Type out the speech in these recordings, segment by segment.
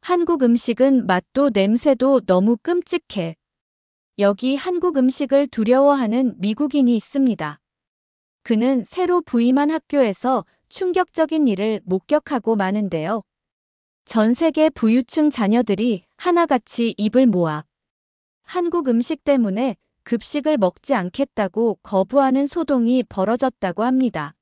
한국 음식은 맛도 냄새도 너무 끔찍해. 여기 한국 음식을 두려워하는 미국인이 있습니다. 그는 새로 부임한 학교에서 충격적인 일을 목격하고 마는데요. 전 세계 부유층 자녀들이 하나같이 입을 모아 한국 음식 때문에 급식을 먹지 않겠다고 거부하는 소동이 벌어졌다고 합니다.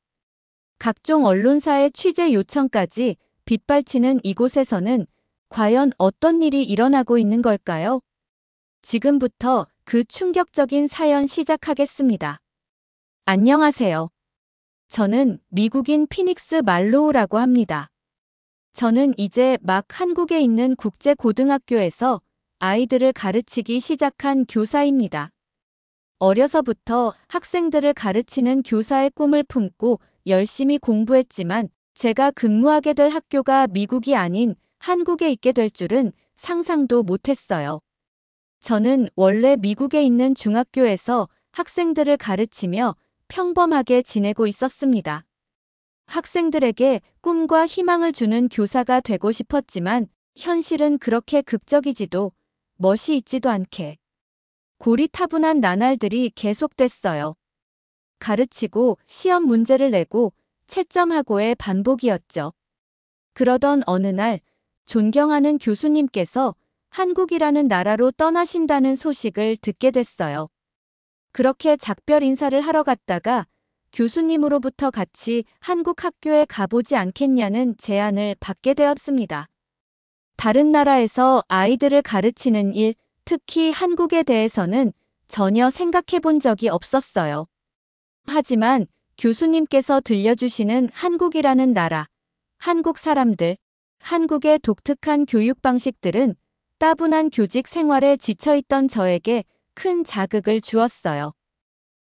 각종 언론사의 취재 요청까지 빗발치는 이곳에서는 과연 어떤 일이 일어나고 있는 걸까요? 지금부터 그 충격적인 사연 시작하겠습니다. 안녕하세요. 저는 미국인 피닉스 말로우라고 합니다. 저는 이제 막 한국에 있는 국제고등학교에서 아이들을 가르치기 시작한 교사입니다. 어려서부터 학생들을 가르치는 교사의 꿈을 품고 열심히 공부했지만 제가 근무하게 될 학교가 미국이 아닌 한국에 있게 될 줄은 상상도 못했어요. 저는 원래 미국에 있는 중학교에서 학생들을 가르치며 평범하게 지내고 있었습니다. 학생들에게 꿈과 희망을 주는 교사가 되고 싶었지만 현실은 그렇게 극적이지도 멋이 있지도 않게 고리타분한 나날들이 계속됐어요. 가르치고 시험 문제를 내고 채점하고의 반복이었죠. 그러던 어느 날 존경하는 교수님께서 한국이라는 나라로 떠나신다는 소식을 듣게 됐어요. 그렇게 작별 인사를 하러 갔다가 교수님으로부터 같이 한국 학교에 가보지 않겠냐는 제안을 받게 되었습니다. 다른 나라에서 아이들을 가르치는 일, 특히 한국에 대해서는 전혀 생각해 본 적이 없었어요. 하지만 교수님께서 들려주시는 한국이라는 나라, 한국 사람들, 한국의 독특한 교육 방식들은 따분한 교직 생활에 지쳐있던 저에게 큰 자극을 주었어요.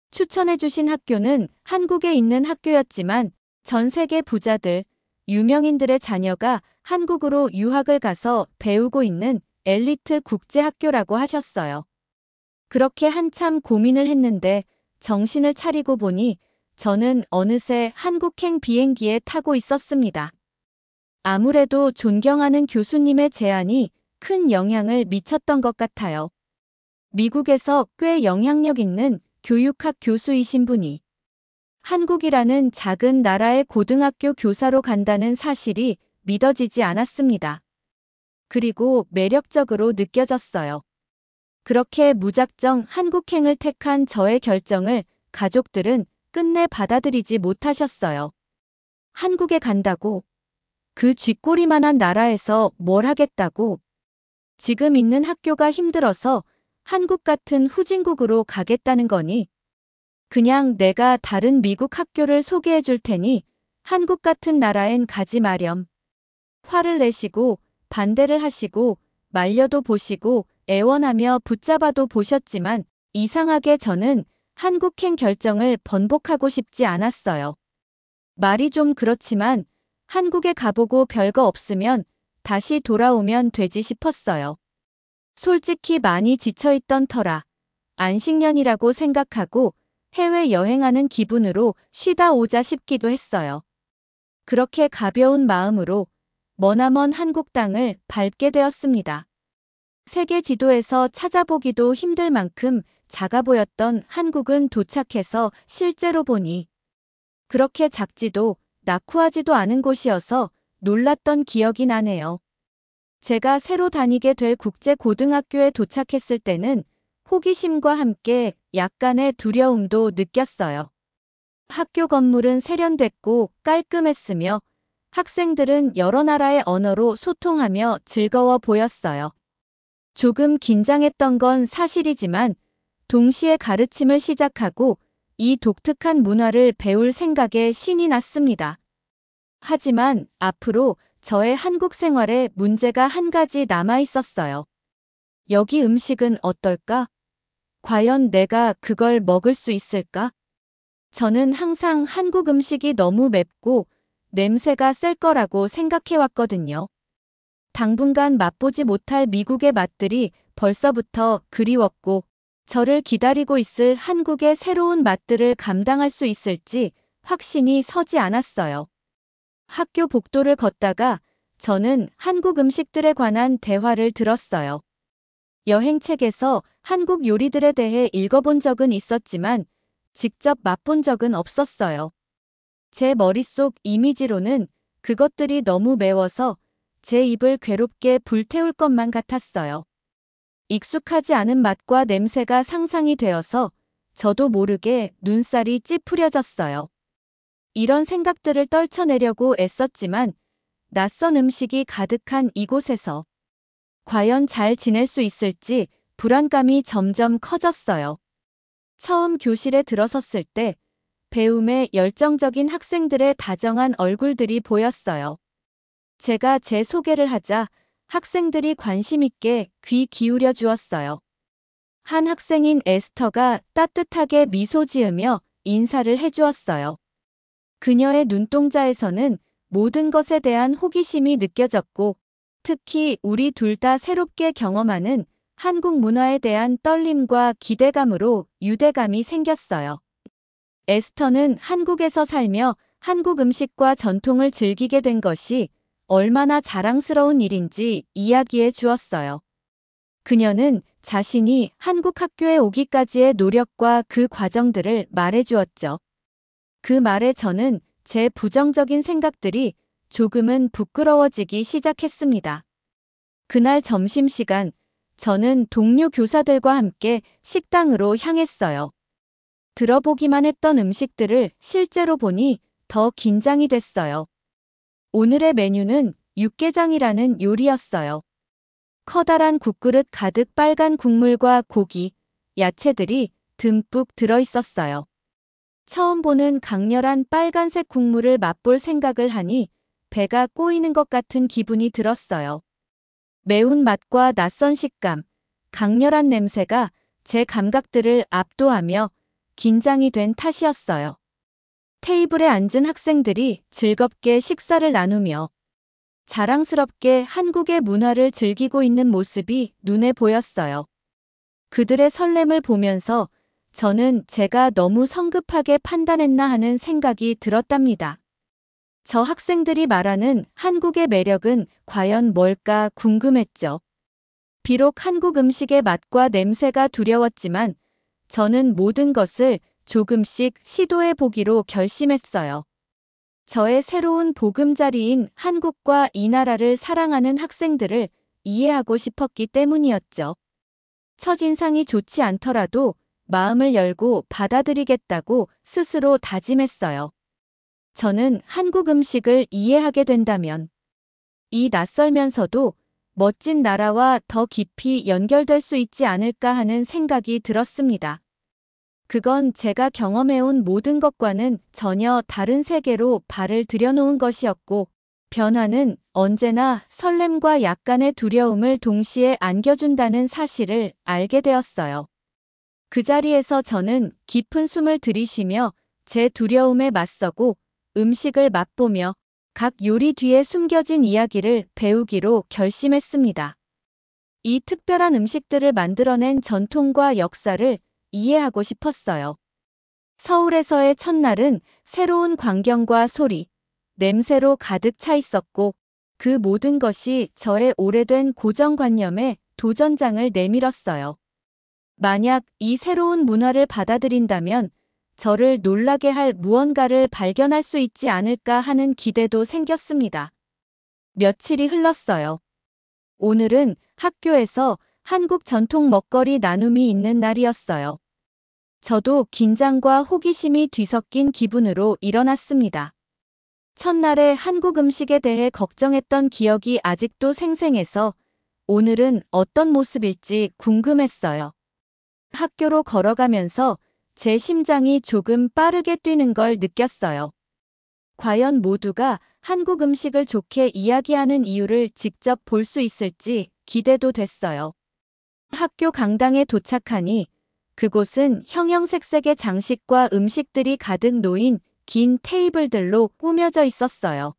추천해주신 학교는 한국에 있는 학교였지만 전 세계 부자들, 유명인들의 자녀가 한국으로 유학을 가서 배우고 있는 엘리트 국제학교라고 하셨어요. 그렇게 한참 고민을 했는데 정신을 차리고 보니 저는 어느새 한국행 비행기에 타고 있었습니다. 아무래도 존경하는 교수님의 제안이 큰 영향을 미쳤던 것 같아요. 미국에서 꽤 영향력 있는 교육학 교수이신 분이 한국이라는 작은 나라의 고등학교 교사로 간다는 사실이 믿어지지 않았습니다. 그리고 매력적으로 느껴졌어요. 그렇게 무작정 한국행을 택한 저의 결정을 가족들은 끝내 받아들이지 못하셨어요. 한국에 간다고? 그 쥐꼬리만한 나라에서 뭘 하겠다고? 지금 있는 학교가 힘들어서 한국 같은 후진국으로 가겠다는 거니? 그냥 내가 다른 미국 학교를 소개해 줄 테니 한국 같은 나라엔 가지 마렴. 화를 내시고 반대를 하시고 말려도 보시고 애원하며 붙잡아도 보셨지만 이상하게 저는 한국행 결정을 번복하고 싶지 않았어요. 말이 좀 그렇지만 한국에 가보고 별거 없으면 다시 돌아오면 되지 싶었어요. 솔직히 많이 지쳐있던 터라 안식년이라고 생각하고 해외여행하는 기분으로 쉬다 오자 싶기도 했어요. 그렇게 가벼운 마음으로 머나먼 한국 땅을 밟게 되었습니다. 세계 지도에서 찾아보기도 힘들 만큼 작아 보였던 한국은 도착해서 실제로 보니 그렇게 작지도 낙후하지도 않은 곳이어서 놀랐던 기억이 나네요. 제가 새로 다니게 될 국제고등학교에 도착했을 때는 호기심과 함께 약간의 두려움도 느꼈어요. 학교 건물은 세련됐고 깔끔했으며 학생들은 여러 나라의 언어로 소통하며 즐거워 보였어요. 조금 긴장했던 건 사실이지만 동시에 가르침을 시작하고 이 독특한 문화를 배울 생각에 신이 났습니다. 하지만 앞으로 저의 한국 생활에 문제가 한 가지 남아 있었어요. 여기 음식은 어떨까? 과연 내가 그걸 먹을 수 있을까? 저는 항상 한국 음식이 너무 맵고 냄새가 셀 거라고 생각해왔거든요. 당분간 맛보지 못할 미국의 맛들이 벌써부터 그리웠고 저를 기다리고 있을 한국의 새로운 맛들을 감당할 수 있을지 확신이 서지 않았어요. 학교 복도를 걷다가 저는 한국 음식들에 관한 대화를 들었어요. 여행책에서 한국 요리들에 대해 읽어본 적은 있었지만 직접 맛본 적은 없었어요. 제 머릿속 이미지로는 그것들이 너무 매워서 제 입을 괴롭게 불태울 것만 같았어요. 익숙하지 않은 맛과 냄새가 상상이 되어서 저도 모르게 눈살이 찌푸려졌어요. 이런 생각들을 떨쳐내려고 애썼지만 낯선 음식이 가득한 이곳에서 과연 잘 지낼 수 있을지 불안감이 점점 커졌어요. 처음 교실에 들어섰을 때 배움에 열정적인 학생들의 다정한 얼굴들이 보였어요. 제가 제 소개를 하자 학생들이 관심 있게 귀 기울여 주었어요. 한 학생인 에스터가 따뜻하게 미소 지으며 인사를 해주었어요. 그녀의 눈동자에서는 모든 것에 대한 호기심이 느껴졌고, 특히 우리 둘 다 새롭게 경험하는 한국 문화에 대한 떨림과 기대감으로 유대감이 생겼어요. 에스터는 한국에서 살며 한국 음식과 전통을 즐기게 된 것이 얼마나 자랑스러운 일인지 이야기해 주었어요. 그녀는 자신이 한국 학교에 오기까지의 노력과 그 과정들을 말해 주었죠. 그 말에 저는 제 부정적인 생각들이 조금은 부끄러워지기 시작했습니다. 그날 점심시간, 저는 동료 교사들과 함께 식당으로 향했어요. 들어보기만 했던 음식들을 실제로 보니 더 긴장이 됐어요. 오늘의 메뉴는 육개장이라는 요리였어요. 커다란 국그릇 가득 빨간 국물과 고기, 야채들이 듬뿍 들어있었어요. 처음 보는 강렬한 빨간색 국물을 맛볼 생각을 하니 배가 꼬이는 것 같은 기분이 들었어요. 매운 맛과 낯선 식감, 강렬한 냄새가 제 감각들을 압도하며 긴장이 된 탓이었어요. 테이블에 앉은 학생들이 즐겁게 식사를 나누며 자랑스럽게 한국의 문화를 즐기고 있는 모습이 눈에 보였어요. 그들의 설렘을 보면서 저는 제가 너무 성급하게 판단했나 하는 생각이 들었답니다. 저 학생들이 말하는 한국의 매력은 과연 뭘까 궁금했죠. 비록 한국 음식의 맛과 냄새가 두려웠지만 저는 모든 것을 조금씩 시도해 보기로 결심했어요. 저의 새로운 보금자리인 한국과 이 나라를 사랑하는 학생들을 이해하고 싶었기 때문이었죠. 첫인상이 좋지 않더라도 마음을 열고 받아들이겠다고 스스로 다짐했어요. 저는 한국 음식을 이해하게 된다면 이 낯설면서도 멋진 나라와 더 깊이 연결될 수 있지 않을까 하는 생각이 들었습니다. 그건 제가 경험해온 모든 것과는 전혀 다른 세계로 발을 들여놓은 것이었고, 변화는 언제나 설렘과 약간의 두려움을 동시에 안겨준다는 사실을 알게 되었어요. 그 자리에서 저는 깊은 숨을 들이쉬며 제 두려움에 맞서고 음식을 맛보며 각 요리 뒤에 숨겨진 이야기를 배우기로 결심했습니다. 이 특별한 음식들을 만들어낸 전통과 역사를 이해하고 싶었어요. 서울에서의 첫날은 새로운 광경과 소리, 냄새로 가득 차 있었고 그 모든 것이 저의 오래된 고정관념에 도전장을 내밀었어요. 만약 이 새로운 문화를 받아들인다면 저를 놀라게 할 무언가를 발견할 수 있지 않을까 하는 기대도 생겼습니다. 며칠이 흘렀어요. 오늘은 학교에서 한국 전통 먹거리 나눔이 있는 날이었어요. 저도 긴장과 호기심이 뒤섞인 기분으로 일어났습니다. 첫날에 한국 음식에 대해 걱정했던 기억이 아직도 생생해서 오늘은 어떤 모습일지 궁금했어요. 학교로 걸어가면서 제 심장이 조금 빠르게 뛰는 걸 느꼈어요. 과연 모두가 한국 음식을 좋게 이야기하는 이유를 직접 볼 수 있을지 기대도 됐어요. 학교 강당에 도착하니 그곳은 형형색색의 장식과 음식들이 가득 놓인 긴 테이블들로 꾸며져 있었어요.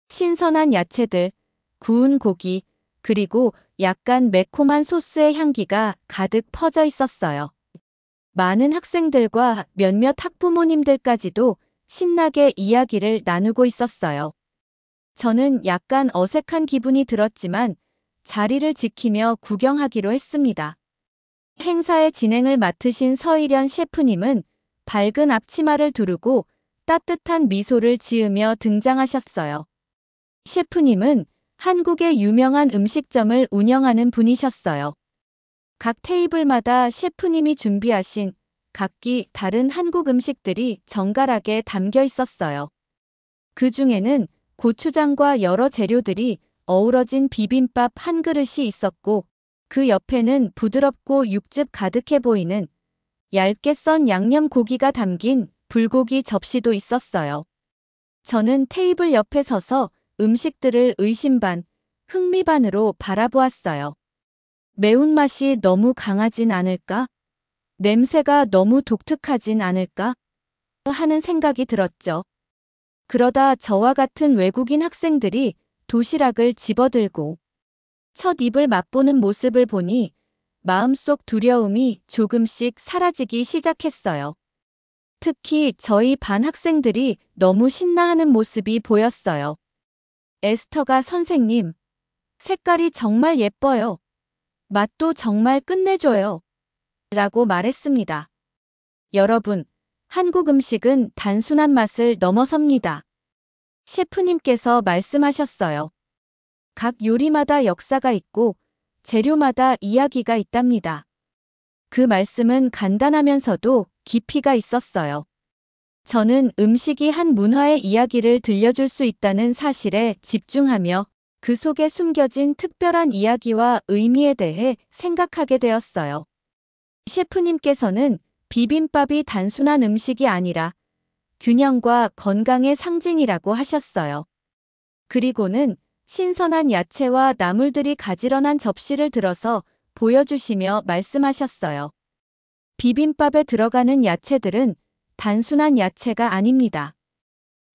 신선한 야채들, 구운 고기, 그리고 약간 매콤한 소스의 향기가 가득 퍼져 있었어요. 많은 학생들과 몇몇 학부모님들까지도 신나게 이야기를 나누고 있었어요. 저는 약간 어색한 기분이 들었지만 자리를 지키며 구경하기로 했습니다. 행사의 진행을 맡으신 서일현 셰프님은 밝은 앞치마를 두르고 따뜻한 미소를 지으며 등장하셨어요. 셰프님은 한국의 유명한 음식점을 운영하는 분이셨어요. 각 테이블마다 셰프님이 준비하신 각기 다른 한국 음식들이 정갈하게 담겨 있었어요. 그 중에는 고추장과 여러 재료들이 어우러진 비빔밥 한 그릇이 있었고, 그 옆에는 부드럽고 육즙 가득해 보이는 얇게 썬 양념 고기가 담긴 불고기 접시도 있었어요. 저는 테이블 옆에 서서 음식들을 의심 반, 흥미 반으로 바라보았어요. 매운맛이 너무 강하진 않을까? 냄새가 너무 독특하진 않을까? 하는 생각이 들었죠. 그러다 저와 같은 외국인 학생들이 도시락을 집어들고 첫 입을 맛보는 모습을 보니 마음속 두려움이 조금씩 사라지기 시작했어요. 특히 저희 반 학생들이 너무 신나하는 모습이 보였어요. 에스터가 선생님, 색깔이 정말 예뻐요. 맛도 정말 끝내줘요. 라고 말했습니다. 여러분, 한국 음식은 단순한 맛을 넘어섭니다. 셰프님께서 말씀하셨어요. 각 요리마다 역사가 있고 재료마다 이야기가 있답니다. 그 말씀은 간단하면서도 깊이가 있었어요. 저는 음식이 한 문화의 이야기를 들려줄 수 있다는 사실에 집중하며 그 속에 숨겨진 특별한 이야기와 의미에 대해 생각하게 되었어요. 셰프님께서는 비빔밥이 단순한 음식이 아니라 균형과 건강의 상징이라고 하셨어요. 그리고는 신선한 야채와 나물들이 가지런한 접시를 들어서 보여주시며 말씀하셨어요. 비빔밥에 들어가는 야채들은 단순한 야채가 아닙니다.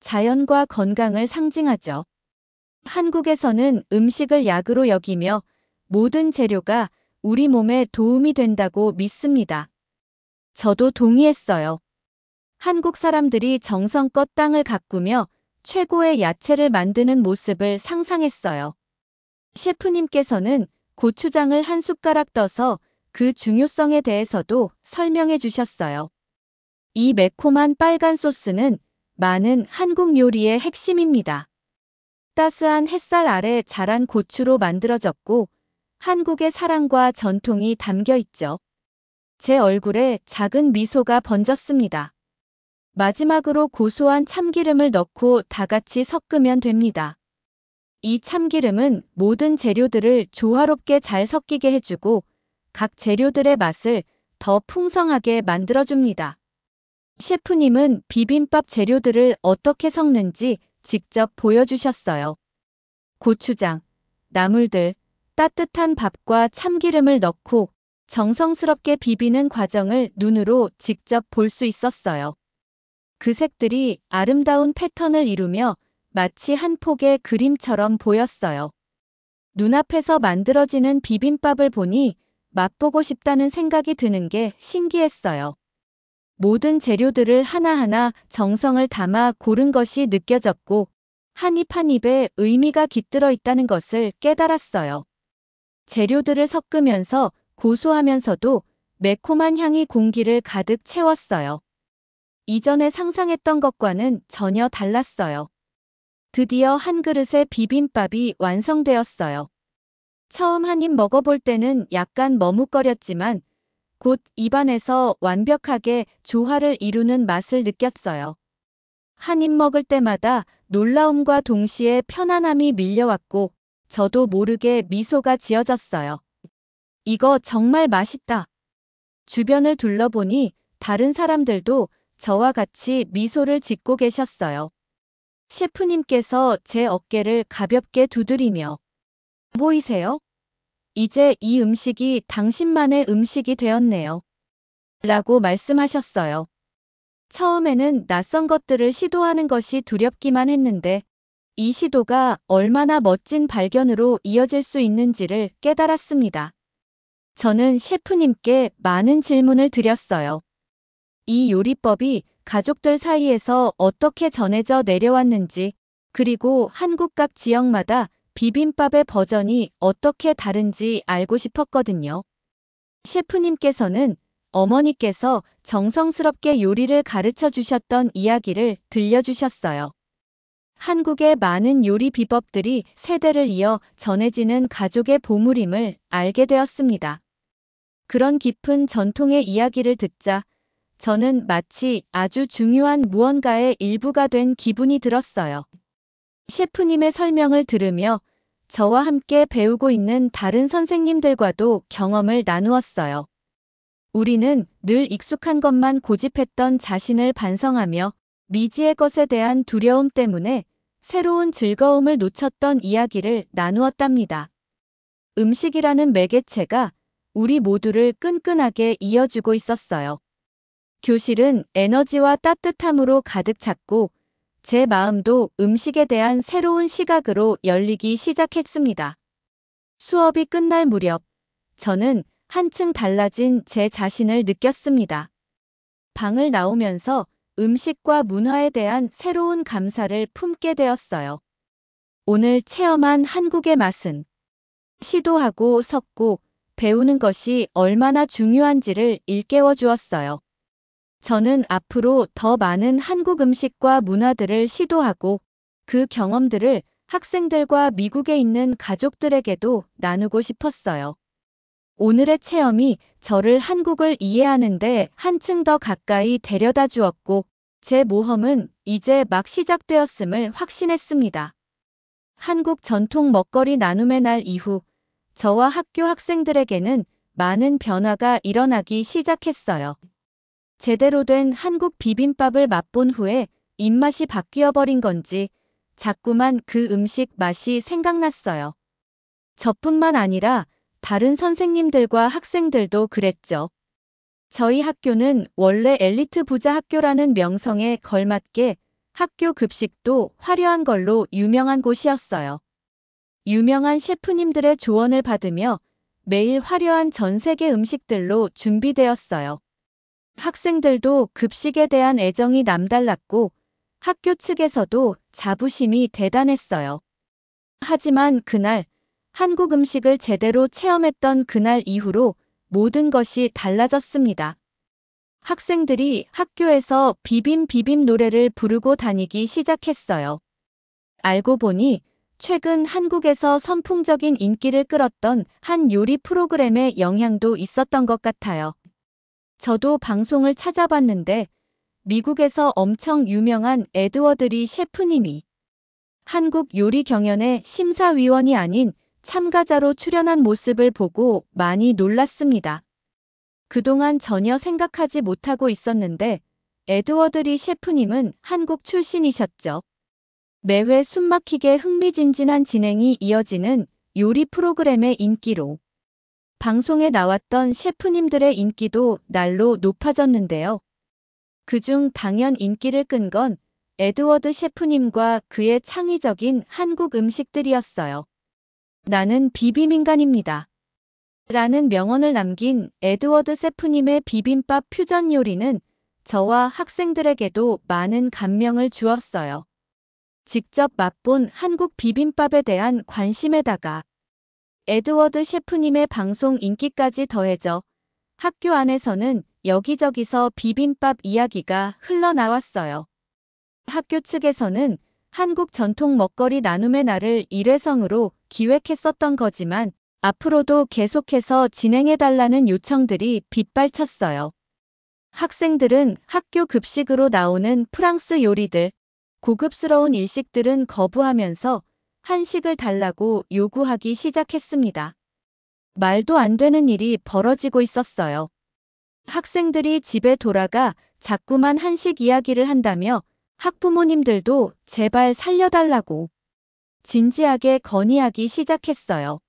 자연과 건강을 상징하죠. 한국에서는 음식을 약으로 여기며 모든 재료가 우리 몸에 도움이 된다고 믿습니다. 저도 동의했어요. 한국 사람들이 정성껏 땅을 가꾸며 최고의 야채를 만드는 모습을 상상했어요. 셰프님께서는 고추장을 한 숟가락 떠서 그 중요성에 대해서도 설명해 주셨어요. 이 매콤한 빨간 소스는 많은 한국 요리의 핵심입니다. 따스한 햇살 아래 자란 고추로 만들어졌고 한국의 사랑과 전통이 담겨 있죠. 제 얼굴에 작은 미소가 번졌습니다. 마지막으로 고소한 참기름을 넣고 다 같이 섞으면 됩니다. 이 참기름은 모든 재료들을 조화롭게 잘 섞이게 해주고 각 재료들의 맛을 더 풍성하게 만들어줍니다. 셰프님은 비빔밥 재료들을 어떻게 섞는지 직접 보여주셨어요. 고추장, 나물들, 따뜻한 밥과 참기름을 넣고 정성스럽게 비비는 과정을 눈으로 직접 볼 수 있었어요. 그 색들이 아름다운 패턴을 이루며 마치 한 폭의 그림처럼 보였어요. 눈앞에서 만들어지는 비빔밥을 보니 맛보고 싶다는 생각이 드는 게 신기했어요. 모든 재료들을 하나하나 정성을 담아 고른 것이 느껴졌고 한 입 한 입에 의미가 깃들어 있다는 것을 깨달았어요. 재료들을 섞으면서 고소하면서도 매콤한 향이 공기를 가득 채웠어요. 이전에 상상했던 것과는 전혀 달랐어요. 드디어 한 그릇의 비빔밥이 완성되었어요. 처음 한 입 먹어볼 때는 약간 머뭇거렸지만 곧 입안에서 완벽하게 조화를 이루는 맛을 느꼈어요. 한 입 먹을 때마다 놀라움과 동시에 편안함이 밀려왔고 저도 모르게 미소가 지어졌어요. 이거 정말 맛있다. 주변을 둘러보니 다른 사람들도 저와 같이 미소를 짓고 계셨어요. 셰프님께서 제 어깨를 가볍게 두드리며 보이세요? 이제 이 음식이 당신만의 음식이 되었네요. 라고 말씀하셨어요. 처음에는 낯선 것들을 시도하는 것이 두렵기만 했는데 이 시도가 얼마나 멋진 발견으로 이어질 수 있는지를 깨달았습니다. 저는 셰프님께 많은 질문을 드렸어요. 이 요리법이 가족들 사이에서 어떻게 전해져 내려왔는지, 그리고 한국 각 지역마다 비빔밥의 버전이 어떻게 다른지 알고 싶었거든요. 셰프님께서는 어머니께서 정성스럽게 요리를 가르쳐 주셨던 이야기를 들려주셨어요. 한국의 많은 요리 비법들이 세대를 이어 전해지는 가족의 보물임을 알게 되었습니다. 그런 깊은 전통의 이야기를 듣자 저는 마치 아주 중요한 무언가의 일부가 된 기분이 들었어요. 셰프님의 설명을 들으며 저와 함께 배우고 있는 다른 선생님들과도 경험을 나누었어요. 우리는 늘 익숙한 것만 고집했던 자신을 반성하며 미지의 것에 대한 두려움 때문에 새로운 즐거움을 놓쳤던 이야기를 나누었답니다. 음식이라는 매개체가 우리 모두를 끈끈하게 이어주고 있었어요. 교실은 에너지와 따뜻함으로 가득 찼고 제 마음도 음식에 대한 새로운 시각으로 열리기 시작했습니다. 수업이 끝날 무렵 저는 한층 달라진 제 자신을 느꼈습니다. 방을 나오면서 음식과 문화에 대한 새로운 감사를 품게 되었어요. 오늘 체험한 한국의 맛은 시도하고 섞고 배우는 것이 얼마나 중요한지를 일깨워 주었어요. 저는 앞으로 더 많은 한국 음식과 문화들을 시도하고 그 경험들을 학생들과 미국에 있는 가족들에게도 나누고 싶었어요. 오늘의 체험이 저를 한국을 이해하는데 한층 더 가까이 데려다 주었고 제 모험은 이제 막 시작되었음을 확신했습니다. 한국 전통 먹거리 나눔의 날 이후 저와 학교 학생들에게는 많은 변화가 일어나기 시작했어요. 제대로 된 한국 비빔밥을 맛본 후에 입맛이 바뀌어 버린 건지 자꾸만 그 음식 맛이 생각났어요. 저뿐만 아니라 다른 선생님들과 학생들도 그랬죠. 저희 학교는 원래 엘리트 부자 학교라는 명성에 걸맞게 학교 급식도 화려한 걸로 유명한 곳이었어요. 유명한 셰프님들의 조언을 받으며 매일 화려한 전 세계 음식들로 준비되었어요. 학생들도 급식에 대한 애정이 남달랐고 학교 측에서도 자부심이 대단했어요. 하지만 그날 한국 음식을 제대로 체험했던 그날 이후로 모든 것이 달라졌습니다. 학생들이 학교에서 비빔 노래를 부르고 다니기 시작했어요. 알고 보니 최근 한국에서 선풍적인 인기를 끌었던 한 요리 프로그램의 영향도 있었던 것 같아요. 저도 방송을 찾아봤는데 미국에서 엄청 유명한 에드워드 리 셰프님이 한국 요리 경연의 심사위원이 아닌 참가자로 출연한 모습을 보고 많이 놀랐습니다. 그동안 전혀 생각하지 못하고 있었는데 에드워드 리 셰프님은 한국 출신이셨죠. 매회 숨막히게 흥미진진한 진행이 이어지는 요리 프로그램의 인기로 방송에 나왔던 셰프님들의 인기도 날로 높아졌는데요. 그중 당연 인기를 끈 건 에드워드 셰프님과 그의 창의적인 한국 음식들이었어요. 나는 비빔인간입니다. 라는 명언을 남긴 에드워드 셰프님의 비빔밥 퓨전 요리는 저와 학생들에게도 많은 감명을 주었어요. 직접 맛본 한국 비빔밥에 대한 관심에다가 에드워드 셰프님의 방송 인기까지 더해져 학교 안에서는 여기저기서 비빔밥 이야기가 흘러나왔어요. 학교 측에서는 한국 전통 먹거리 나눔의 날을 일회성으로 기획했었던 거지만 앞으로도 계속해서 진행해달라는 요청들이 빗발쳤어요. 학생들은 학교 급식으로 나오는 프랑스 요리들, 고급스러운 일식들은 거부하면서 한식을 달라고 요구하기 시작했습니다. 말도 안 되는 일이 벌어지고 있었어요. 학생들이 집에 돌아가 자꾸만 한식 이야기를 한다며 학부모님들도 제발 살려달라고 진지하게 건의하기 시작했어요.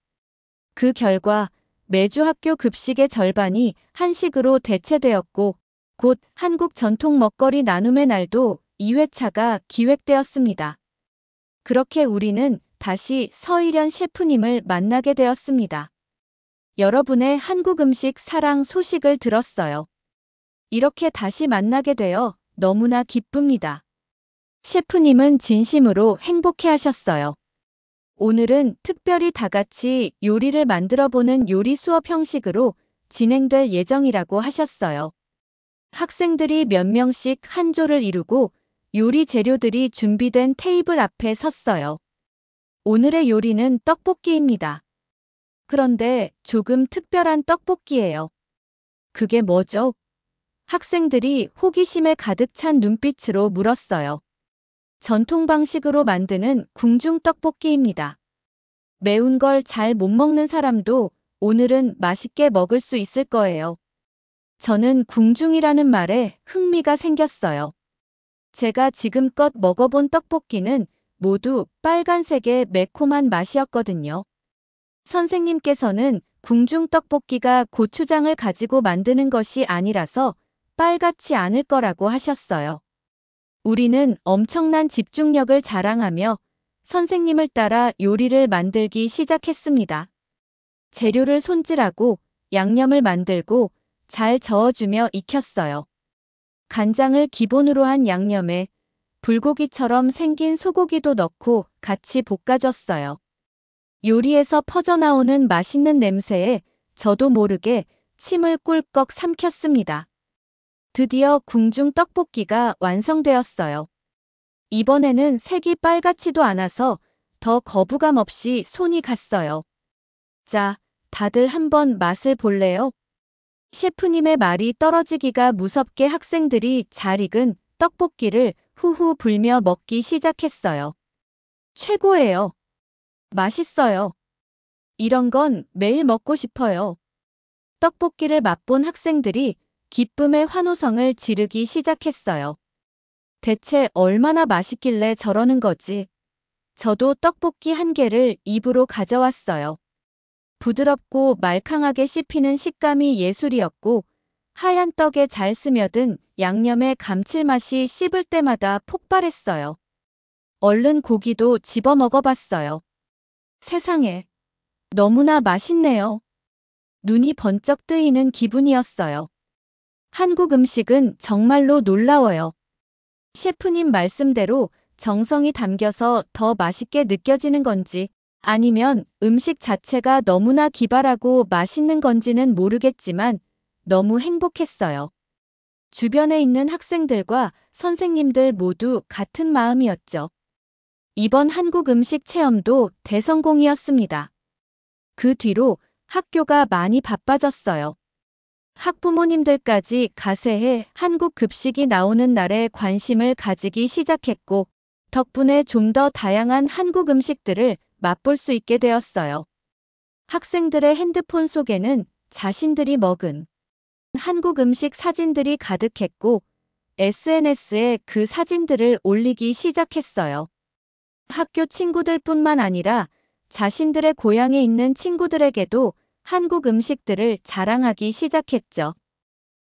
그 결과 매주 학교 급식의 절반이 한식으로 대체되었고 곧 한국 전통 먹거리 나눔의 날도 2회차가 기획되었습니다. 그렇게 우리는 다시 서일현 셰프님을 만나게 되었습니다. 여러분의 한국 음식 사랑 소식을 들었어요. 이렇게 다시 만나게 되어 너무나 기쁩니다. 셰프님은 진심으로 행복해 하셨어요. 오늘은 특별히 다 같이 요리를 만들어 보는 요리 수업 형식으로 진행될 예정이라고 하셨어요. 학생들이 몇 명씩 한 조를 이루고 요리 재료들이 준비된 테이블 앞에 섰어요. 오늘의 요리는 떡볶이입니다. 그런데 조금 특별한 떡볶이예요. 그게 뭐죠? 학생들이 호기심에 가득 찬 눈빛으로 물었어요. 전통 방식으로 만드는 궁중 떡볶이입니다. 매운 걸 잘 못 먹는 사람도 오늘은 맛있게 먹을 수 있을 거예요. 저는 궁중이라는 말에 흥미가 생겼어요. 제가 지금껏 먹어본 떡볶이는 모두 빨간색의 매콤한 맛이었거든요. 선생님께서는 궁중 떡볶이가 고추장을 가지고 만드는 것이 아니라서 빨갛지 않을 거라고 하셨어요. 우리는 엄청난 집중력을 자랑하며 선생님을 따라 요리를 만들기 시작했습니다. 재료를 손질하고 양념을 만들고 잘 저어주며 익혔어요. 간장을 기본으로 한 양념에 불고기처럼 생긴 소고기도 넣고 같이 볶아줬어요. 요리에서 퍼져나오는 맛있는 냄새에 저도 모르게 침을 꿀꺽 삼켰습니다. 드디어 궁중 떡볶이가 완성되었어요. 이번에는 색이 빨갛지도 않아서 더 거부감 없이 손이 갔어요. 자, 다들 한번 맛을 볼래요? 셰프님의 말이 떨어지기가 무섭게 학생들이 잘 익은 떡볶이를 후후 불며 먹기 시작했어요. 최고예요. 맛있어요. 이런 건 매일 먹고 싶어요. 떡볶이를 맛본 학생들이 기쁨의 환호성을 지르기 시작했어요. 대체 얼마나 맛있길래 저러는 거지? 저도 떡볶이 한 개를 입으로 가져왔어요. 부드럽고 말캉하게 씹히는 식감이 예술이었고 하얀 떡에 잘 스며든 양념의 감칠맛이 씹을 때마다 폭발했어요. 얼른 고기도 집어 먹어봤어요. 세상에, 너무나 맛있네요. 눈이 번쩍 뜨이는 기분이었어요. 한국 음식은 정말로 놀라워요. 셰프님 말씀대로 정성이 담겨서 더 맛있게 느껴지는 건지 아니면 음식 자체가 너무나 기발하고 맛있는 건지는 모르겠지만 너무 행복했어요. 주변에 있는 학생들과 선생님들 모두 같은 마음이었죠. 이번 한국 음식 체험도 대성공이었습니다. 그 뒤로 학교가 많이 바빠졌어요. 학부모님들까지 가세해 한국 급식이 나오는 날에 관심을 가지기 시작했고, 덕분에 좀 더 다양한 한국 음식들을 맛볼 수 있게 되었어요. 학생들의 핸드폰 속에는 자신들이 먹은 한국 음식 사진들이 가득했고, SNS에 그 사진들을 올리기 시작했어요. 학교 친구들뿐만 아니라 자신들의 고향에 있는 친구들에게도 한국 음식들을 자랑하기 시작했죠.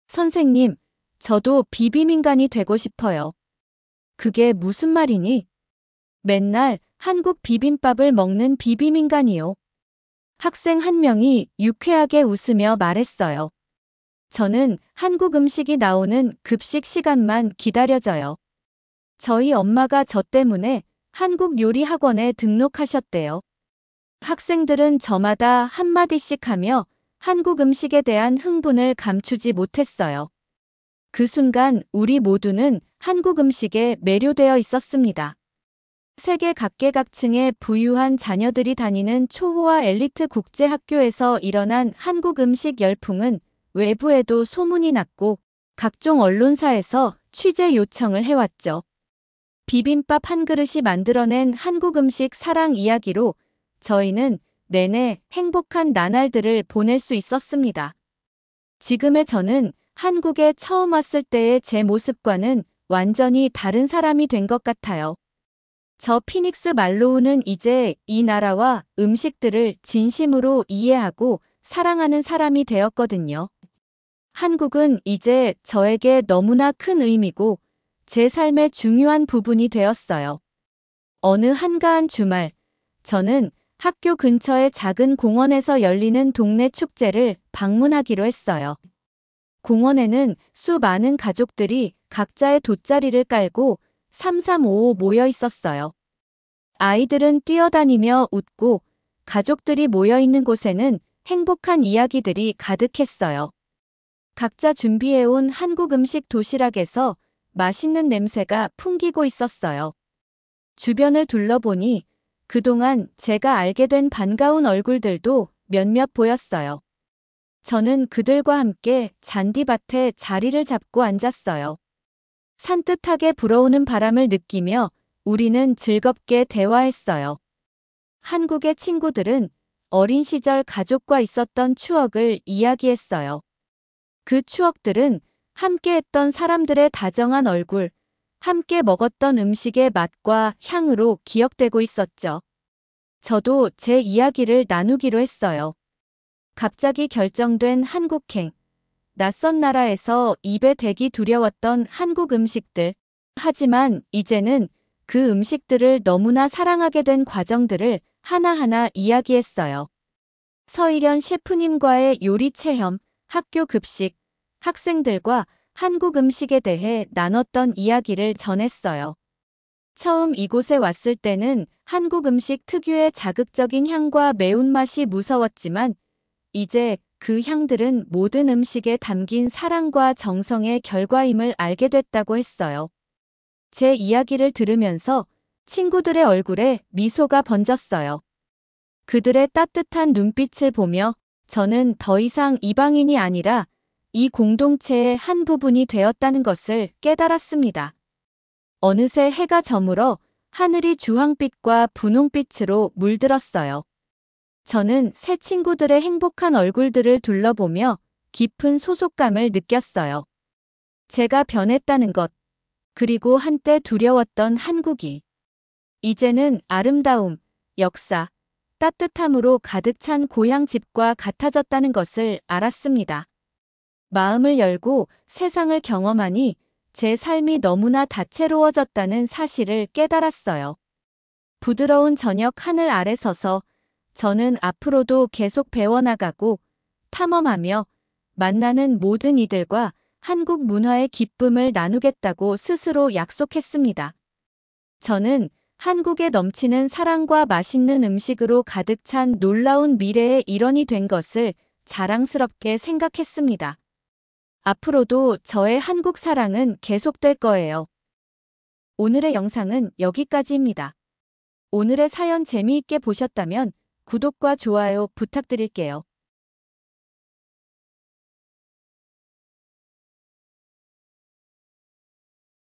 선생님, 저도 비빔인간이 되고 싶어요. 그게 무슨 말이니? 맨날 한국 비빔밥을 먹는 비빔인간이요. 학생 한 명이 유쾌하게 웃으며 말했어요. 저는 한국 음식이 나오는 급식 시간만 기다려져요. 저희 엄마가 저 때문에 한국 요리 학원에 등록하셨대요. 학생들은 저마다 한마디씩 하며 한국 음식에 대한 흥분을 감추지 못했어요. 그 순간 우리 모두는 한국 음식에 매료되어 있었습니다. 세계 각계각층의 부유한 자녀들이 다니는 초호화 엘리트 국제학교에서 일어난 한국 음식 열풍은 외부에도 소문이 났고 각종 언론사에서 취재 요청을 해왔죠. 비빔밥 한 그릇이 만들어낸 한국 음식 사랑 이야기로 저희는 내내 행복한 나날들을 보낼 수 있었습니다. 지금의 저는 한국에 처음 왔을 때의 제 모습과는 완전히 다른 사람이 된 것 같아요. 저 피닉스 말로우는 이제 이 나라와 음식들을 진심으로 이해하고 사랑하는 사람이 되었거든요. 한국은 이제 저에게 너무나 큰 의미고 제 삶의 중요한 부분이 되었어요. 어느 한가한 주말, 저는 학교 근처의 작은 공원에서 열리는 동네 축제를 방문하기로 했어요. 공원에는 수많은 가족들이 각자의 돗자리를 깔고 삼삼오오 모여 있었어요. 아이들은 뛰어다니며 웃고 가족들이 모여 있는 곳에는 행복한 이야기들이 가득했어요. 각자 준비해온 한국 음식 도시락에서 맛있는 냄새가 풍기고 있었어요. 주변을 둘러보니 그동안 제가 알게 된 반가운 얼굴들도 몇몇 보였어요. 저는 그들과 함께 잔디밭에 자리를 잡고 앉았어요. 산뜻하게 불어오는 바람을 느끼며 우리는 즐겁게 대화했어요. 한국의 친구들은 어린 시절 가족과 있었던 추억을 이야기했어요. 그 추억들은 함께 했던 사람들의 다정한 얼굴, 함께 먹었던 음식의 맛과 향으로 기억되고 있었죠. 저도 제 이야기를 나누기로 했어요. 갑자기 결정된 한국행. 낯선 나라에서 입에 대기 두려웠던 한국 음식들. 하지만 이제는 그 음식들을 너무나 사랑하게 된 과정들을 하나하나 이야기했어요. 서일현 셰프님과의 요리 체험, 학교 급식, 학생들과 한국 음식에 대해 나눴던 이야기를 전했어요. 처음 이곳에 왔을 때는 한국 음식 특유의 자극적인 향과 매운맛이 무서웠지만 이제 그 향들은 모든 음식에 담긴 사랑과 정성의 결과임을 알게 됐다고 했어요. 제 이야기를 들으면서 친구들의 얼굴에 미소가 번졌어요. 그들의 따뜻한 눈빛을 보며 저는 더 이상 이방인이 아니라 이 공동체의 한 부분이 되었다는 것을 깨달았습니다. 어느새 해가 저물어 하늘이 주황빛과 분홍빛으로 물들었어요. 저는 새 친구들의 행복한 얼굴들을 둘러보며 깊은 소속감을 느꼈어요. 제가 변했다는 것, 그리고 한때 두려웠던 한국이 이제는 아름다움, 역사, 따뜻함으로 가득 찬 고향 집과 같아졌다는 것을 알았습니다. 마음을 열고 세상을 경험하니 제 삶이 너무나 다채로워졌다는 사실을 깨달았어요. 부드러운 저녁 하늘 아래 서서 저는 앞으로도 계속 배워나가고 탐험하며 만나는 모든 이들과 한국 문화의 기쁨을 나누겠다고 스스로 약속했습니다. 저는 한국에 넘치는 사랑과 맛있는 음식으로 가득 찬 놀라운 미래의 일원이 된 것을 자랑스럽게 생각했습니다. 앞으로도 저의 한국 사랑은 계속될 거예요. 오늘의 영상은 여기까지입니다. 오늘의 사연 재미있게 보셨다면 구독과 좋아요 부탁드릴게요.